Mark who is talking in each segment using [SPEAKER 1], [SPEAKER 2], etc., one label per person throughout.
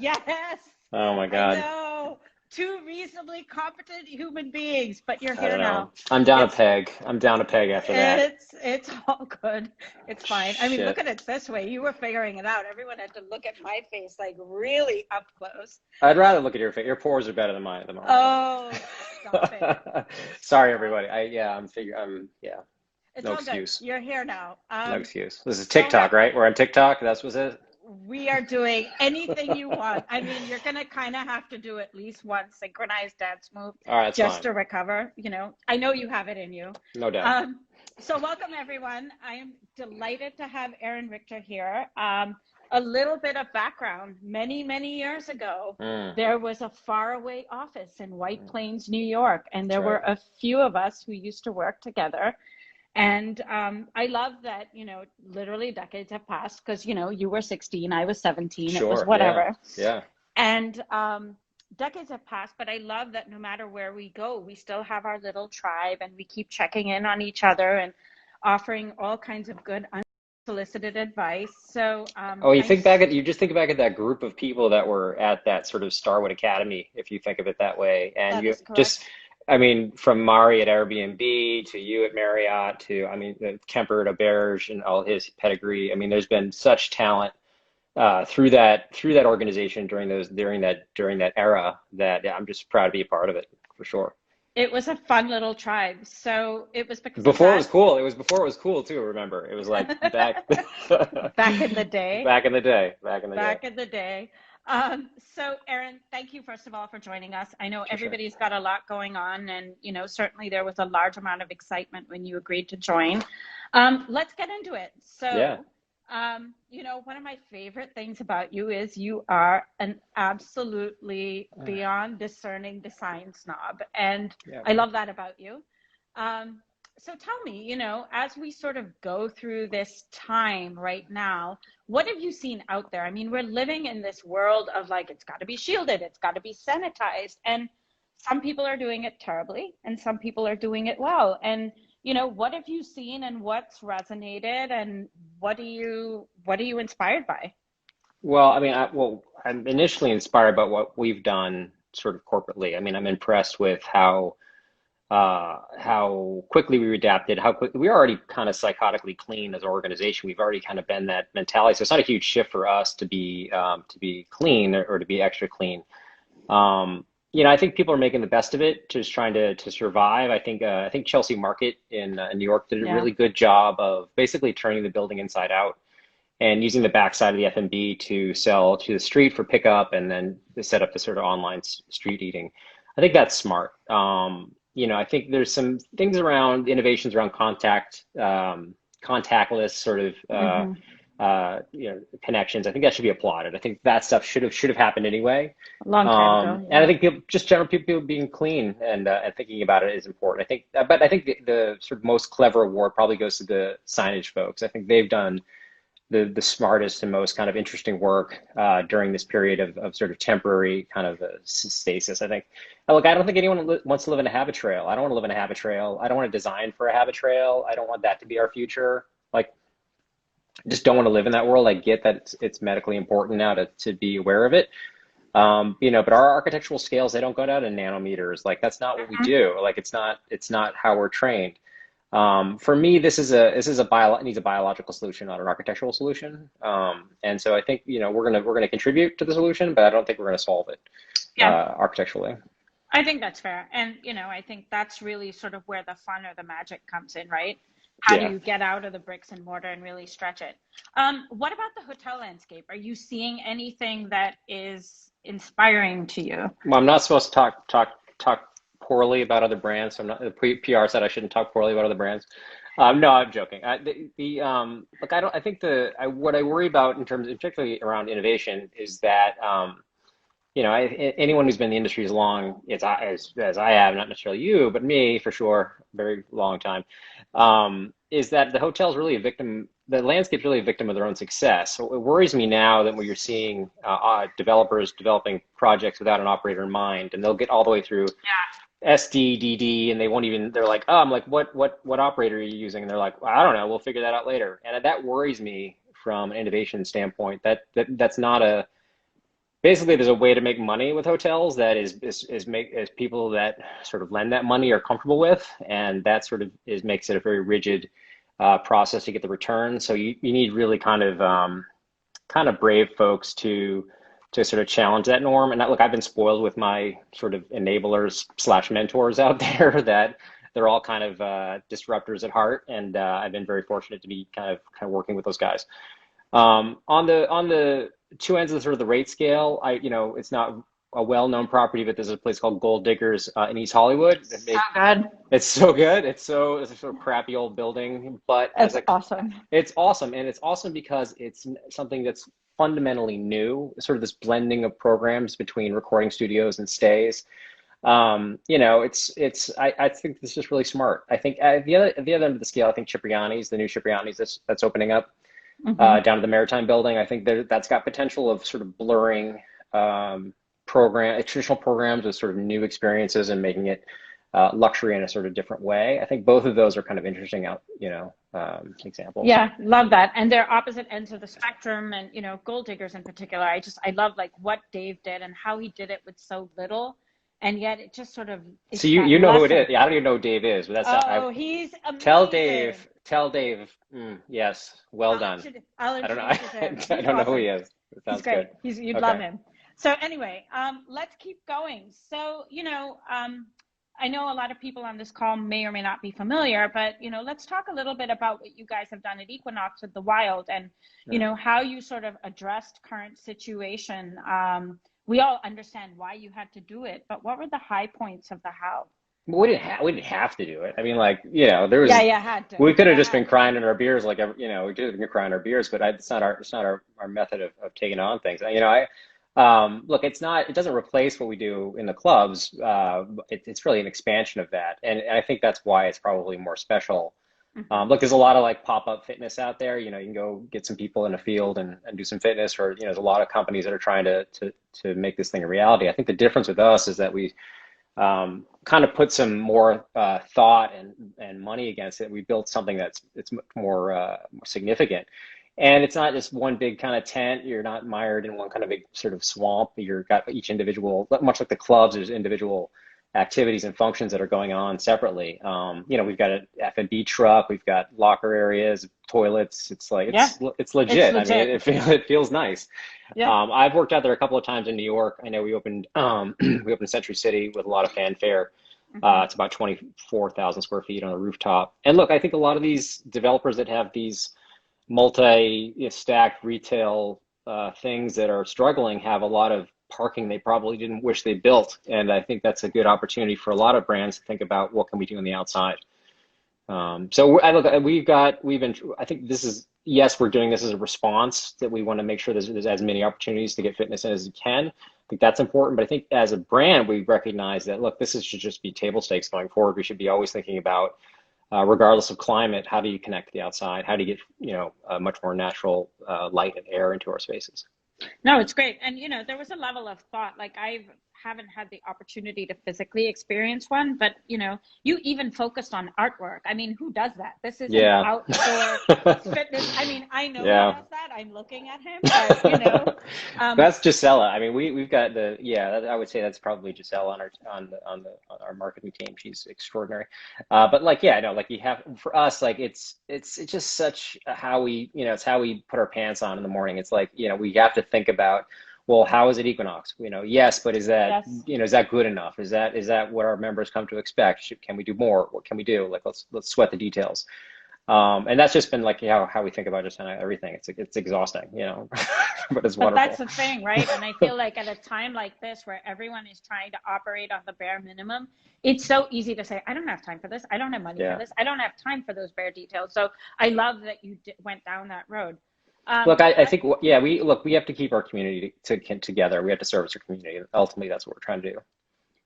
[SPEAKER 1] Yes,
[SPEAKER 2] Oh my
[SPEAKER 1] I
[SPEAKER 2] God.
[SPEAKER 1] know. Two reasonably competent human beings, but you're
[SPEAKER 2] I don't
[SPEAKER 1] here
[SPEAKER 2] know.
[SPEAKER 1] now.
[SPEAKER 2] I'm down a
[SPEAKER 1] It's
[SPEAKER 2] peg. I'm down a peg after that.
[SPEAKER 1] it's all good. It's fine. I mean, look
[SPEAKER 2] Shit.
[SPEAKER 1] at it this way. You were figuring it out. Everyone had to look at my face like really up close.
[SPEAKER 2] I'd rather look at your face. Your pores are better than mine at the moment,
[SPEAKER 1] Oh, stop it.
[SPEAKER 2] though. Sorry,
[SPEAKER 1] Stop.
[SPEAKER 2] everybody. Yeah.
[SPEAKER 1] It's
[SPEAKER 2] No
[SPEAKER 1] all good.
[SPEAKER 2] excuse.
[SPEAKER 1] You're here now.
[SPEAKER 2] No excuse. This is
[SPEAKER 1] So
[SPEAKER 2] TikTok, right? We're on TikTok. That's what's it.
[SPEAKER 1] we are doing anything you want. I mean, you're going to kind of have to do at least one synchronized dance move
[SPEAKER 2] All right, that's
[SPEAKER 1] just
[SPEAKER 2] fine.
[SPEAKER 1] to recover. I know you have it in you.
[SPEAKER 2] No doubt.
[SPEAKER 1] So welcome everyone. I am delighted to have Aaron Richter here. A little bit of background. Many, many years ago, there was a faraway office in White Plains, New York, and there
[SPEAKER 2] That's right.
[SPEAKER 1] were a few of us who used to work together. And I love that, literally decades have passed because, you were 16, I was 17, it was
[SPEAKER 2] Sure. Yeah.
[SPEAKER 1] whatever.
[SPEAKER 2] Yeah.
[SPEAKER 1] And decades have passed, but I love that no matter where we go, we still have our little tribe and we keep checking in on each other and offering all kinds of good unsolicited advice. So
[SPEAKER 2] Oh, you just think back at that group of people that were at that sort of Starwood Academy, if you think of it that way. And
[SPEAKER 1] that
[SPEAKER 2] you
[SPEAKER 1] is
[SPEAKER 2] just,
[SPEAKER 1] correct.
[SPEAKER 2] I mean, from Mari at Airbnb to you at Marriott to, I mean, Kemper at Auberge and all his pedigree. I mean, there's been such talent through that organization during that era that yeah, I'm just proud to be a part of it for sure.
[SPEAKER 1] It was a fun little tribe. So it was because of
[SPEAKER 2] Before it
[SPEAKER 1] that.
[SPEAKER 2] was cool. It was before it was cool too. Remember, it was like back
[SPEAKER 1] Back in the day.
[SPEAKER 2] back in the day. Back in the day.
[SPEAKER 1] Back in the day. So Aaron, thank you first of all for joining us. I know
[SPEAKER 2] Sure.
[SPEAKER 1] everybody's got a lot going on, and certainly there was a large amount of excitement when you agreed to join. Let's get into it.
[SPEAKER 2] Yeah.
[SPEAKER 1] So, one of my favorite things about you is you are an absolutely beyond discerning design snob, and
[SPEAKER 2] Yeah.
[SPEAKER 1] I love that about you. So tell me, as we sort of go through this time right now, what have you seen out there? I mean, we're living in this world of like, it's got to be shielded, it's got to be sanitized. And some people are doing it terribly and some people are doing it well. And, what have you seen and what's resonated and what are you inspired by?
[SPEAKER 2] Well, I mean, I'm initially inspired by what we've done sort of corporately. I mean, I'm impressed with how quickly we adapted, how quick we were already kind of psychotically clean as an organization. We've already kind of been that mentality. So it's not a huge shift for us to be clean or to be extra clean. I think people are making the best of it, just trying to survive. I think Chelsea Market in New York did a
[SPEAKER 1] Yeah.
[SPEAKER 2] really good job of basically turning the building inside out and using the backside of the F&B to sell to the street for pickup and then to set up the sort of online street eating. I think that's smart. I think there's some things around innovations around contactless sort of
[SPEAKER 1] Hmm.
[SPEAKER 2] connections. I think that should be applauded. I think that stuff should have happened anyway.
[SPEAKER 1] A long time ago.
[SPEAKER 2] And I
[SPEAKER 1] Yeah.
[SPEAKER 2] think people being clean and thinking about it is important. But I think the sort of most clever award probably goes to the signage folks. I think they've done the smartest and most kind of interesting work during this period of sort of temporary kind of stasis. I think, look, I don't think anyone wants to live in a habit trail. I don't want to live in a habit trail. I don't want to design for a habit trail. I don't want that to be our future. Like, I just don't want to live in that world. I get that it's medically important now to be aware of it. But our architectural scales, they don't go down to nanometers. Like, that's not what we do. Like, it's not how we're trained. For me, it needs a biological solution, not an architectural solution. And so I think, we're gonna contribute to the solution, but I don't think we're gonna solve it
[SPEAKER 1] Yeah.
[SPEAKER 2] architecturally.
[SPEAKER 1] I think that's fair. And, I think that's really sort of where the fun or the magic comes in, right? How do
[SPEAKER 2] Yeah.
[SPEAKER 1] you get out of the bricks and mortar and really stretch it? What about the hotel landscape? Are you seeing anything that is inspiring to you?
[SPEAKER 2] Well, I'm not supposed to talk poorly about other brands. So I'm not, the PR said I shouldn't talk poorly about other brands. No, I'm joking. Look, I don't. I think what I worry about in terms, particularly around innovation, is that anyone who's been in the industry as long as I have, not necessarily you, but me for sure, very long time, is that the hotel's really a victim. The landscape's really a victim of their own success. So it worries me now that when you're seeing developers developing projects without an operator in mind, and they'll get all the way through SDDD, and they won't even. They're like, oh, I'm like, what operator are you using? And they're like, well, I don't know. We'll figure that out later. And that worries me from an innovation standpoint. That's not basically there's a way to make money with hotels that is people that sort of lend that money are comfortable with, and that sort of is makes it a very rigid process to get the return. So you need really kind of brave folks to sort of challenge that norm. And look, I've been spoiled with my sort of enablers slash mentors out there that they're all kind of disruptors at heart, and I've been very fortunate to be kind of working with those guys. On the two ends of the sort of the rate scale, it's not a well-known property, but there's a place called Gold Diggers in East Hollywood.
[SPEAKER 1] So good.
[SPEAKER 2] It's so good. It's a sort of crappy old building, but
[SPEAKER 1] It's awesome.
[SPEAKER 2] it's awesome, and it's awesome because it's something that's fundamentally new. Sort of this blending of programs between recording studios and stays. I think this is really smart. I think at the other end of the scale, I think Cipriani's, the new Cipriani's that's opening up down to the Maritime building. I think that's got potential of sort of blurring traditional programs with sort of new experiences and making it luxury in a sort of different way. I think both of those are kind of interesting examples.
[SPEAKER 1] Yeah, love that. And they're opposite ends of the spectrum. And, Gold Diggers in particular, I love like what Dave did and how he did it with so little. And yet it just sort of,
[SPEAKER 2] So you know who it is. Yeah, I don't even know who Dave is, but
[SPEAKER 1] he's amazing.
[SPEAKER 2] Tell Dave, yes, well done. I don't know. I don't know who he is. It sounds
[SPEAKER 1] He's great.
[SPEAKER 2] good.
[SPEAKER 1] You'd
[SPEAKER 2] Okay.
[SPEAKER 1] love him. So anyway, let's keep going. So, I know a lot of people on this call may or may not be familiar, but, let's talk a little bit about what you guys have done at Equinox with the Wild and, how you sort of addressed current situation. We all understand why you had to do it, but what were the high points of the how?
[SPEAKER 2] We didn't have to do it. I mean, there was.
[SPEAKER 1] Yeah, had to.
[SPEAKER 2] We could have just been crying in our beers, we could have been crying in our beers, but it's not our method of taking on things. Look, it doesn't replace what we do in the clubs. It's really an expansion of that, and I think that's why it's probably more special. Look, there's a lot of like pop-up fitness out there. You can go get some people in a field and do some fitness, or there's a lot of companies that are trying to make this thing a reality. I think the difference with us is that we kind of put some more thought and money against it. We built something that's more significant. And it's not just one big kind of tent. You're not mired in one kind of big sort of swamp. You've got each individual, much like the clubs, there's individual activities and functions that are going on separately. We've got an F&B truck, we've got locker areas, toilets. It's legit.
[SPEAKER 1] It's legit.
[SPEAKER 2] I mean, it feels nice.
[SPEAKER 1] Yeah.
[SPEAKER 2] I've worked out there a couple of times in New York. I know we opened Century City with a lot of fanfare. It's about 24,000 square feet on a rooftop. And look, I think a lot of these developers that have these multi-stacked retail things that are struggling have a lot of parking they probably didn't wish they built, and I think that's a good opportunity for a lot of brands to think about what can we do on the outside. I think this is, yes, we're doing this as a response that we want to make sure there's as many opportunities to get fitness in as we can. I think that's important, but I think as a brand, we recognize that, look, should just be table stakes going forward. We should be always thinking about, regardless of climate, how do you connect to the outside? How do you get, a much more natural light and air into our spaces?
[SPEAKER 1] No, it's great. And, there was a level of thought, like I haven't had the opportunity to physically experience one, but, you even focused on artwork. I mean, who does that? This is an outdoor fitness. I mean, I know who does that. I'm looking at him, but,
[SPEAKER 2] that's Gisela. I mean, we've got I would say that's probably Gisela on our marketing team. She's extraordinary. But you have, for us, it's just such how it's how we put our pants on in the morning. It's like, we have to think about, well, how is it Equinox? Yes, but is that is that good enough? Is that what our members come to expect? Can we do more? What can we do? Let's sweat the details. And that's just been how we think about just everything. It's exhausting, but it's wonderful.
[SPEAKER 1] But that's the thing, right? And I feel like at a time like this where everyone is trying to operate on the bare minimum, it's so easy to say, I don't have time for this. I don't have money for this. I don't have time for those bare details. So I love that you went down that road.
[SPEAKER 2] Look, I think, we have to keep our community together. We have to service our community. Ultimately, that's what we're trying to do.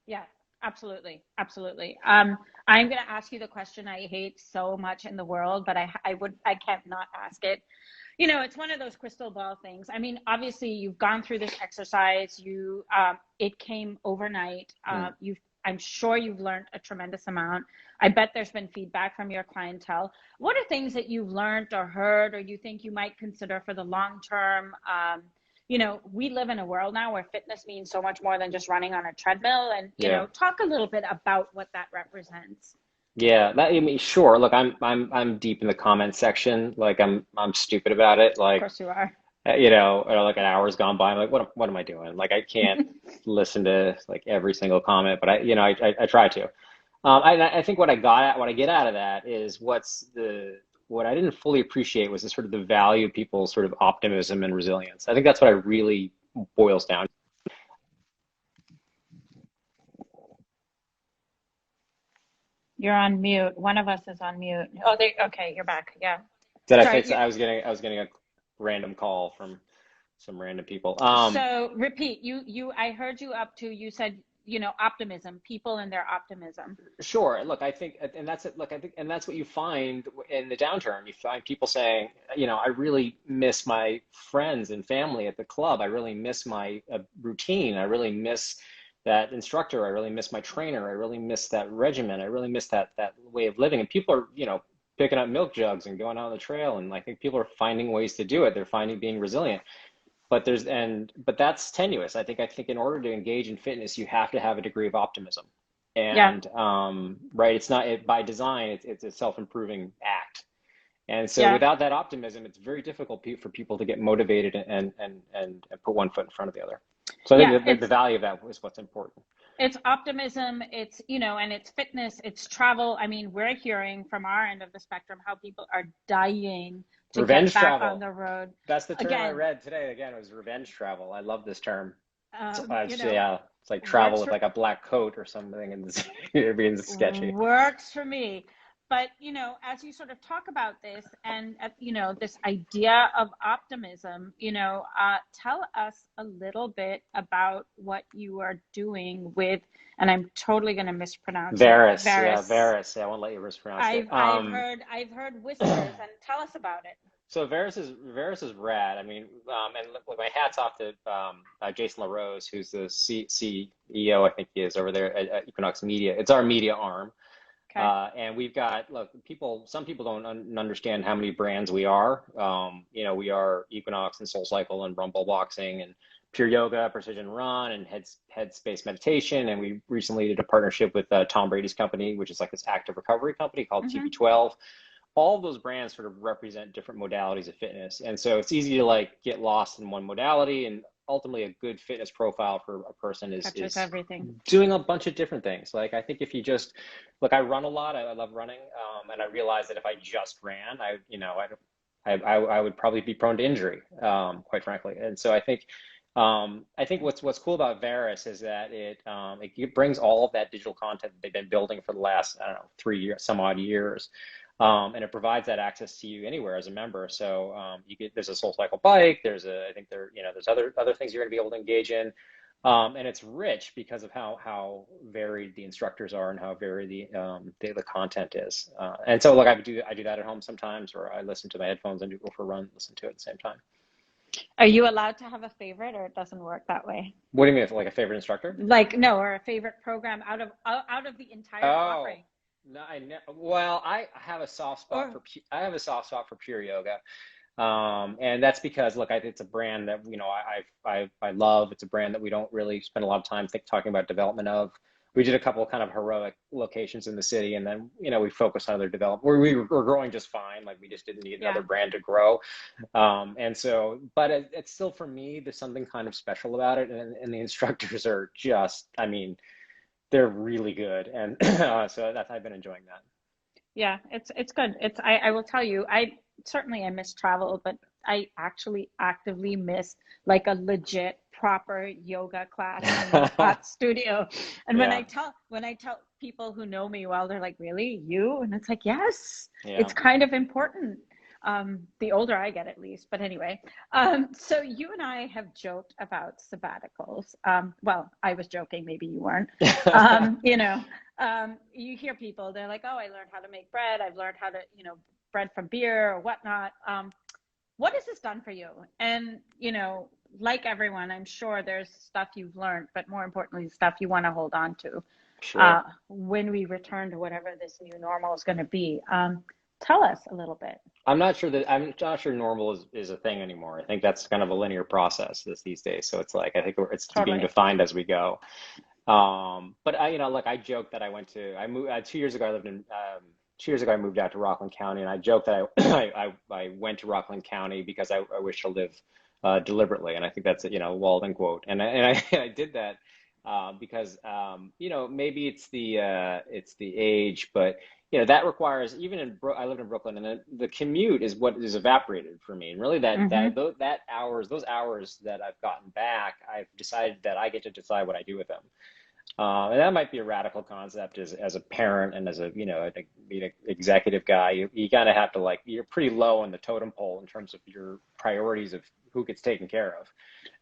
[SPEAKER 1] Yeah, absolutely. Absolutely. I'm going to ask you the question I hate so much in the world, but I can't not ask it. It's one of those crystal ball things. I mean, obviously you've gone through this exercise. It came overnight. I'm sure you've learned a tremendous amount. I bet there's been feedback from your clientele. What are things that you've learned or heard, or you think you might consider for the long term, you know, we live in a world now where fitness means so much more than just running on a treadmill. And, you
[SPEAKER 2] Yeah.
[SPEAKER 1] know, talk a little bit about what that represents.
[SPEAKER 2] Yeah, that, I mean, sure. Look, I'm deep in the comment section. Like I'm stupid about it.
[SPEAKER 1] Of
[SPEAKER 2] Like
[SPEAKER 1] course you are.
[SPEAKER 2] you know, or like an hour's gone by. I'm like, what am I doing? Like I can't listen to like every single comment, but I try to. I think what I get out of that is what I didn't fully appreciate was the sort of the value of people's sort of optimism and resilience. I think that's what I really boils down.
[SPEAKER 1] You're on mute. One of us is on mute. Oh, okay, you're back. Yeah.
[SPEAKER 2] Did I
[SPEAKER 1] Sorry.
[SPEAKER 2] fix it? I was getting a random call from some random people.
[SPEAKER 1] So repeat, I heard you up to, you said, you know, optimism, people and their optimism.
[SPEAKER 2] Sure. Look, I think, and that's it. Look, I think, and that's what you find in the downturn. You find people saying, you know, I really miss my friends and family at the club. I really miss my routine. I really miss that instructor. I really miss my trainer. I really miss that regimen. I really miss that way of living. And people are, you know, picking up milk jugs and going out on the trail. And I think people are finding ways to do it. They're finding being resilient. But that's tenuous. I think in order to engage in fitness, you have to have a degree of optimism.
[SPEAKER 1] Yeah.
[SPEAKER 2] And right, it's not by design, it's a self-improving act. And so
[SPEAKER 1] Yeah.
[SPEAKER 2] without that optimism, it's very difficult for people to get motivated and put one foot in front of the other. So I
[SPEAKER 1] Yeah.
[SPEAKER 2] think the value of that is what's important.
[SPEAKER 1] It's optimism, it's, you know, and it's fitness, it's travel. I mean, we're hearing from our end of the spectrum how people are dying to get
[SPEAKER 2] Revenge
[SPEAKER 1] back on
[SPEAKER 2] travel.
[SPEAKER 1] the road.
[SPEAKER 2] That's the term I
[SPEAKER 1] Again,
[SPEAKER 2] read today. Again, it was revenge travel. I love this term.
[SPEAKER 1] you know,
[SPEAKER 2] Yeah, it's like travel
[SPEAKER 1] works
[SPEAKER 2] with
[SPEAKER 1] for
[SPEAKER 2] like a black coat or something, and it being sketchy.
[SPEAKER 1] works for me. But, you know, as you sort of talk about this and, you know, this idea of optimism, you know, tell us a little bit about what you are doing with, and I'm totally going to mispronounce it,
[SPEAKER 2] Varus, yeah,
[SPEAKER 1] Varus.
[SPEAKER 2] Varus. Yeah, I won't let you mispronounce it.
[SPEAKER 1] I've heard whispers, and tell us about it.
[SPEAKER 2] So Varus is rad. I mean, and look, my hat's off to Jason LaRose, who's the CEO, I think he is over there at Equinox Media. It's our media arm.
[SPEAKER 1] Okay.
[SPEAKER 2] And we've got, look, some people don't understand how many brands we are. You know, we are Equinox and SoulCycle and Rumble Boxing and Pure Yoga, Precision Run, and Headspace Meditation. And we recently did a partnership with Tom Brady's company, which is like this active recovery company called
[SPEAKER 1] Mm-hmm.
[SPEAKER 2] TB12. All of those brands sort of represent different modalities of fitness. And so it's easy to like get lost in one modality, and ultimately a good fitness profile for a person
[SPEAKER 1] Touches
[SPEAKER 2] is
[SPEAKER 1] everything.
[SPEAKER 2] doing a bunch of different things. Like I think if you just look, I run a lot. I love running, and I realize that if I just ran, I would probably be prone to injury, quite frankly. And so I think what's cool about Varus is that it brings all of that digital content that they've been building for the last, I don't know, 3 years, some odd years. And it provides that access to you anywhere as a member. So there's a SoulCycle bike. I think there's other things you're going to be able to engage in. And it's rich because of how varied the instructors are and how varied the content is. And so look, I do that at home sometimes, or I listen to my headphones and go for a run, listen to it at the same time.
[SPEAKER 1] Are you allowed to have a favorite, or it doesn't work that way?
[SPEAKER 2] What do you mean, like a favorite instructor?
[SPEAKER 1] Like, no, or a favorite program out of the entire
[SPEAKER 2] Oh,
[SPEAKER 1] offering?
[SPEAKER 2] no, well, I have a soft spot
[SPEAKER 1] Or
[SPEAKER 2] for Pure Yoga. And that's because, look, it's a brand that, you know, I love. It's a brand that we don't really spend a lot of time talking about development of. We did a couple kind of heroic locations in the city, and then, you know, we focused on other development. We were growing just fine. Like we just didn't need another
[SPEAKER 1] yeah,
[SPEAKER 2] brand to grow. And so, but it's still, for me, there's something kind of special about it. And the instructors are just, I mean, they're really good. And so I've been enjoying that.
[SPEAKER 1] yeah, it's good. I will tell you, I miss travel, but I actually actively miss like a legit proper yoga class in a hot studio. And when
[SPEAKER 2] Yeah,
[SPEAKER 1] I tell people who know me well, they're like, "Really, you?" And it's like, "Yes,
[SPEAKER 2] yeah.
[SPEAKER 1] it's kind of important." The older I get, at least. But anyway, so you and I have joked about sabbaticals. Well, I was joking, maybe you weren't. You know, you hear people, they're like, "Oh, I learned how to make bread. I've learned how to, you know, bread from beer or whatnot." What has this done for you? And, you know, like everyone, I'm sure there's stuff you've learned, but more importantly, stuff you want to hold on to
[SPEAKER 2] Sure.
[SPEAKER 1] when we return to whatever this new normal is going to be. Tell us a little bit.
[SPEAKER 2] I'm not sure normal is a thing anymore. I think that's kind of a linear process these days. So it's like I think it's being
[SPEAKER 1] Totally.
[SPEAKER 2] defined as we go. But look, I joked that I moved 2 years ago. 2 years ago, I moved out to Rockland County, and I joked that I went to Rockland County because I wish to live deliberately, and I think that's Walden quote, I did that because maybe it's the age, but that requires even I lived in Brooklyn, and the commute is what is evaporated for me, and really
[SPEAKER 1] Mm-hmm.
[SPEAKER 2] those hours that I've gotten back, I've decided that I get to decide what I do with them. And that might be a radical concept as a parent and as I think being an executive guy, you kind of have to you're pretty low on the totem pole in terms of your priorities of who gets taken care of.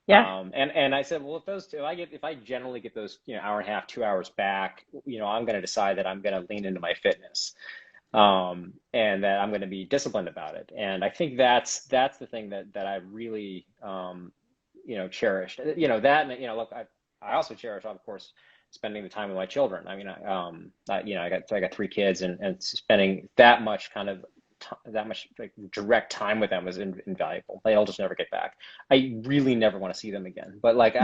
[SPEAKER 1] Yeah.
[SPEAKER 2] And I said, well, if I generally get those, hour and a half, 2 hours back, I'm going to decide that I'm going to lean into my fitness, and that I'm going to be disciplined about it. And I think that's the thing that I really, cherished, that, and, look, I also cherish, of course, spending the time with my children. I mean, I got 3 kids, and spending that much that much direct time with them was invaluable. They'll just never get back. I really never want to see them again. But but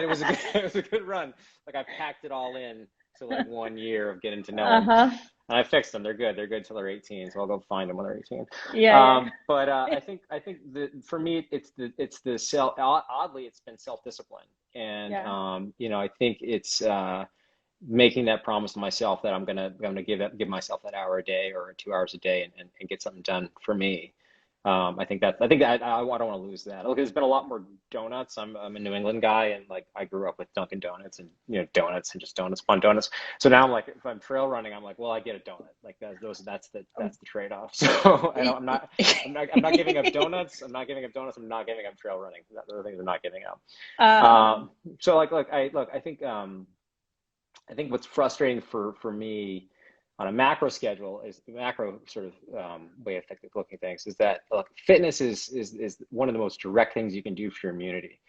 [SPEAKER 2] it was it was a good run. Like I packed it all in to 1 year of getting to know them,
[SPEAKER 1] Uh-huh.
[SPEAKER 2] and I fixed them. They're good. They're good till they're 18. So I'll go find them when they're 18.
[SPEAKER 1] Yeah,
[SPEAKER 2] But I think for me it's the self. Oddly, it's been self-discipline, and
[SPEAKER 1] yeah.
[SPEAKER 2] I think it's making that promise to myself that I'm gonna give myself that hour a day or 2 hours a day, and get something done for me. I think that I don't want to lose that. Look, there's been a lot more donuts. I'm a New England guy, and I grew up with Dunkin' Donuts, and donuts, and just donuts, fun donuts. So now I'm like, if I'm trail running, I'm like, well, I get a donut. Like that's the trade-off. So I'm not giving up donuts. I'm not giving up donuts. I'm not giving up trail running. Those are the things I'm not giving up.
[SPEAKER 1] Um,
[SPEAKER 2] So I think what's frustrating for me on a macro schedule is macro sort of way of looking at things is that look, fitness is one of the most direct things you can do for your immunity.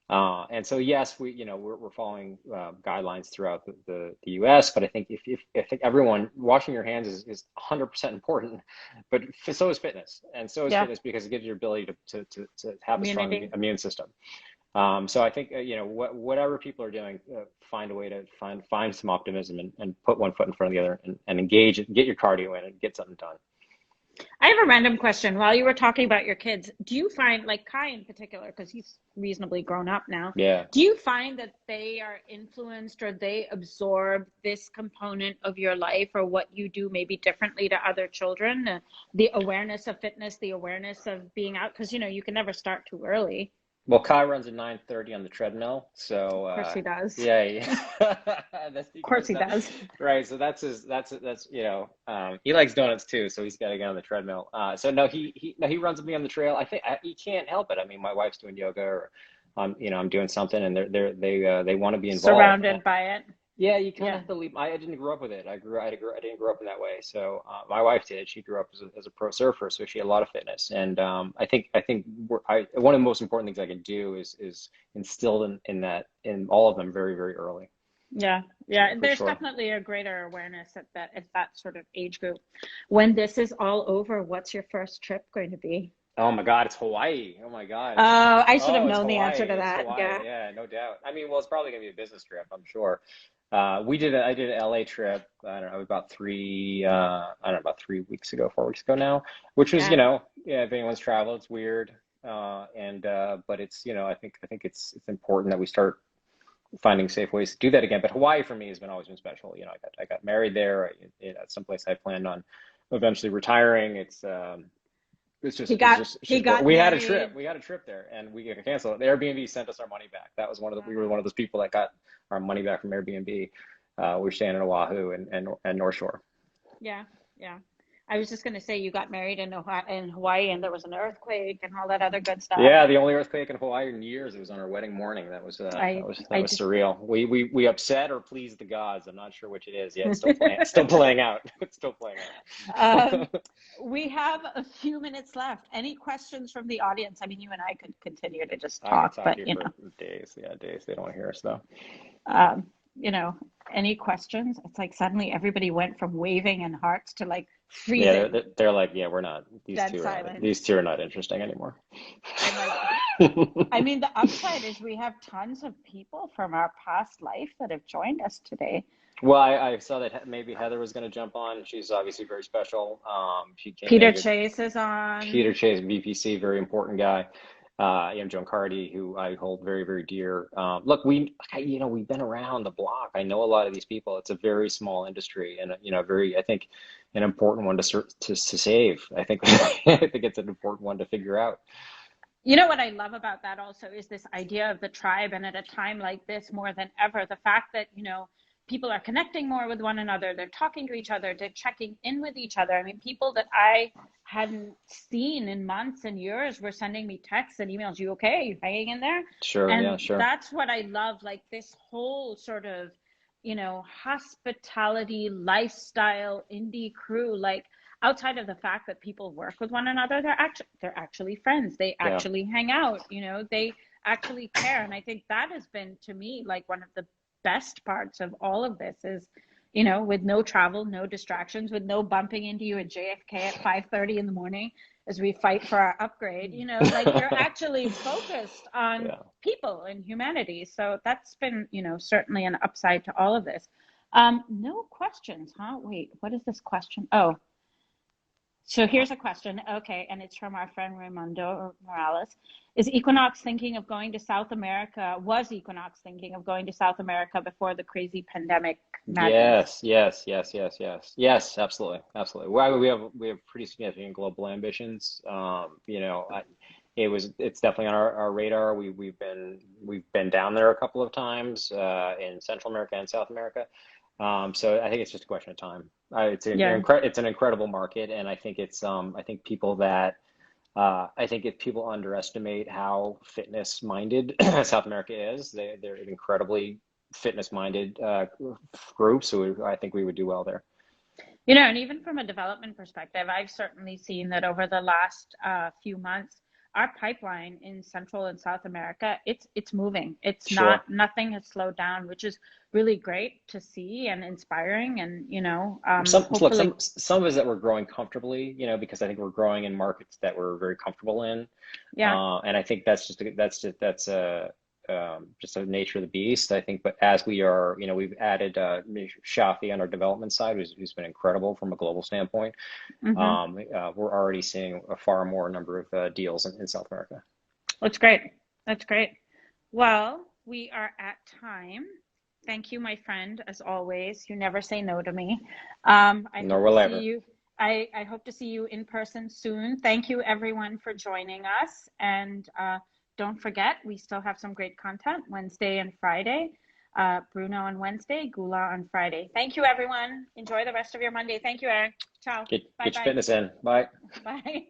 [SPEAKER 2] And so yes, we're following guidelines throughout the U.S., but I think if I think everyone washing your hands is 100% important, but so is fitness, and so is
[SPEAKER 1] yeah,
[SPEAKER 2] fitness because it gives you the ability to have a strong
[SPEAKER 1] community.
[SPEAKER 2] immune system. So I think whatever people are doing, find a way to find some optimism, and put one foot in front of the other, and engage and get your cardio in and get something done.
[SPEAKER 1] I have a random question. While you were talking about your kids, do you find, like Kai in particular, because he's reasonably grown up now,
[SPEAKER 2] Yeah.
[SPEAKER 1] do you find that they are influenced or they absorb this component of your life or what you do maybe differently to other children? The awareness of fitness, the awareness of being out, because you can never start too early.
[SPEAKER 2] Well, Kai runs at 9:30 on the treadmill, so
[SPEAKER 1] Of course he does.
[SPEAKER 2] yeah, yeah. That's
[SPEAKER 1] Of course
[SPEAKER 2] because
[SPEAKER 1] he does.
[SPEAKER 2] right. So that's he likes donuts too, so he's got to get on the treadmill. So no, he runs with me on the trail. I think he can't help it. I mean, my wife's doing yoga, or I'm doing something, and they want to be involved.
[SPEAKER 1] Surrounded by it.
[SPEAKER 2] Yeah, you kind of
[SPEAKER 1] Yeah.
[SPEAKER 2] have to leave. I didn't grow up with it. I didn't grow up in that way. So my wife did. She grew up as a pro surfer, so she had a lot of fitness. And I think one of the most important things I can do is instill in all of them very, very early.
[SPEAKER 1] Yeah, yeah, and
[SPEAKER 2] For
[SPEAKER 1] there's
[SPEAKER 2] sure.
[SPEAKER 1] definitely a greater awareness at that sort of age group. When this is all over, what's your first trip going to be?
[SPEAKER 2] Oh my God, it's Hawaii. Oh my God.
[SPEAKER 1] Oh, I should have
[SPEAKER 2] Oh, it's
[SPEAKER 1] known the
[SPEAKER 2] Hawaii.
[SPEAKER 1] answer to
[SPEAKER 2] It's
[SPEAKER 1] that.
[SPEAKER 2] Hawaii.
[SPEAKER 1] Yeah.
[SPEAKER 2] Yeah, no doubt. I mean, well, it's probably gonna be a business trip, I'm sure. I did an LA trip, I don't know, about 3 weeks ago, 4 weeks ago now, which was,
[SPEAKER 1] Yeah.
[SPEAKER 2] yeah, if anyone's traveled, it's weird. But it's, I think it's important that we start finding safe ways to do that again. But Hawaii for me has been always been special. I got married there. It's someplace I planned on eventually retiring. It's
[SPEAKER 1] He
[SPEAKER 2] just boring.
[SPEAKER 1] got
[SPEAKER 2] We had a trip.
[SPEAKER 1] married.
[SPEAKER 2] We had a trip there, and we got canceled. The Airbnb sent us our money back. That was we were
[SPEAKER 1] Uh-huh.
[SPEAKER 2] one of those people that got our money back from Airbnb. We were staying in Oahu and North Shore.
[SPEAKER 1] Yeah, yeah. I was just going to say you got married in Hawaii and there was an earthquake and all that other good stuff.
[SPEAKER 2] Yeah, the only earthquake in Hawaii in years. It was on our wedding morning. That was
[SPEAKER 1] I
[SPEAKER 2] that
[SPEAKER 1] I
[SPEAKER 2] was
[SPEAKER 1] just
[SPEAKER 2] surreal. We upset or pleased the gods. I'm not sure which it is yet. It's still playing. Still playing out. It's still playing
[SPEAKER 1] um,
[SPEAKER 2] out.
[SPEAKER 1] we have a few minutes left. Any questions from the audience? I mean, you and I could continue to just
[SPEAKER 2] I could
[SPEAKER 1] talk,
[SPEAKER 2] talk
[SPEAKER 1] but
[SPEAKER 2] to you for days. Yeah, days. They don't want to hear us though.
[SPEAKER 1] um, you know, any questions? It's like suddenly everybody went from waving and hearts to like
[SPEAKER 2] Yeah,
[SPEAKER 1] freezing,
[SPEAKER 2] they're like, yeah, we're not,
[SPEAKER 1] dead silence.
[SPEAKER 2] these two are not interesting anymore.
[SPEAKER 1] I'm like, I mean, the upside is we have tons of people from our past life that have joined us today.
[SPEAKER 2] Well, I saw that maybe Heather was going to jump on. She's obviously very special. She came
[SPEAKER 1] Peter
[SPEAKER 2] in with
[SPEAKER 1] Chase is on.
[SPEAKER 2] Peter Chase, VPC, very important guy. Joan Cardi, who I hold very, very dear. Look, we've been around the block. I know a lot of these people. It's a very small industry, and very, I think, an important one to save. I think, I think it's an important one to figure out.
[SPEAKER 1] You know what I love about that also is this idea of the tribe. And at a time like this, more than ever, the fact that, people are connecting more with one another, they're talking to each other, they're checking in with each other. I mean, people that I hadn't seen in months and years were sending me texts and emails, you okay? You hanging in there?
[SPEAKER 2] Sure, yeah,
[SPEAKER 1] And
[SPEAKER 2] sure.
[SPEAKER 1] that's what I love, like this whole sort of, hospitality, lifestyle, indie crew, like outside of the fact that people work with one another, they're actually friends. They
[SPEAKER 2] Yeah.
[SPEAKER 1] actually hang out, they actually care. And I think that has been to me like one of the best parts of all of this is, with no travel, no distractions, with no bumping into you at JFK at 5:30 in the morning as we fight for our upgrade, like you're actually focused on
[SPEAKER 2] Yeah.
[SPEAKER 1] people and humanity. So that's been, certainly an upside to all of this. No questions, huh? Wait, what is this question? Oh, so here's a question. Okay, and it's from our friend Raimundo Morales. Is Equinox thinking of going to South America? Was Equinox thinking of going to South America before the crazy pandemic madness?
[SPEAKER 2] Yes, yes, yes, yes, yes, yes, absolutely, absolutely. Well, we have pretty significant global ambitions. It's definitely on our radar. We've been down there a couple of times in Central America and South America. So I think it's just a question of time.
[SPEAKER 1] Yeah.
[SPEAKER 2] It's an incredible market, and I think if people underestimate how fitness minded South America is, they're an incredibly fitness minded group. So I think we would do well there.
[SPEAKER 1] And even from a development perspective, I've certainly seen that over the last few months, our pipeline in Central and South America, it's moving. It's
[SPEAKER 2] Sure.
[SPEAKER 1] not, nothing has slowed down, which is really great to see and inspiring. And,
[SPEAKER 2] Look,
[SPEAKER 1] hopefully,
[SPEAKER 2] some of us that we're growing comfortably, because I think we're growing in markets that we're very comfortable in,
[SPEAKER 1] yeah.
[SPEAKER 2] and I think that's a nature of the beast. I think, but as we are, we've added Shafi on our development side, who's been incredible from a global standpoint.
[SPEAKER 1] Hmm.
[SPEAKER 2] We're already seeing a far more number of deals in South America.
[SPEAKER 1] That's great. That's great. Well, we are at time. Thank you, my friend, as always. You never say no to me. I
[SPEAKER 2] Nor
[SPEAKER 1] hope to
[SPEAKER 2] will
[SPEAKER 1] see
[SPEAKER 2] ever.
[SPEAKER 1] you. I hope to see you in person soon. Thank you, everyone, for joining us. And don't forget, we still have some great content Wednesday and Friday. Bruno on Wednesday, Gula on Friday. Thank you, everyone. Enjoy the rest of your Monday. Thank you, Aaron. Ciao.
[SPEAKER 2] Get your
[SPEAKER 1] Bye-bye.
[SPEAKER 2] fitness in. Bye.
[SPEAKER 1] Bye.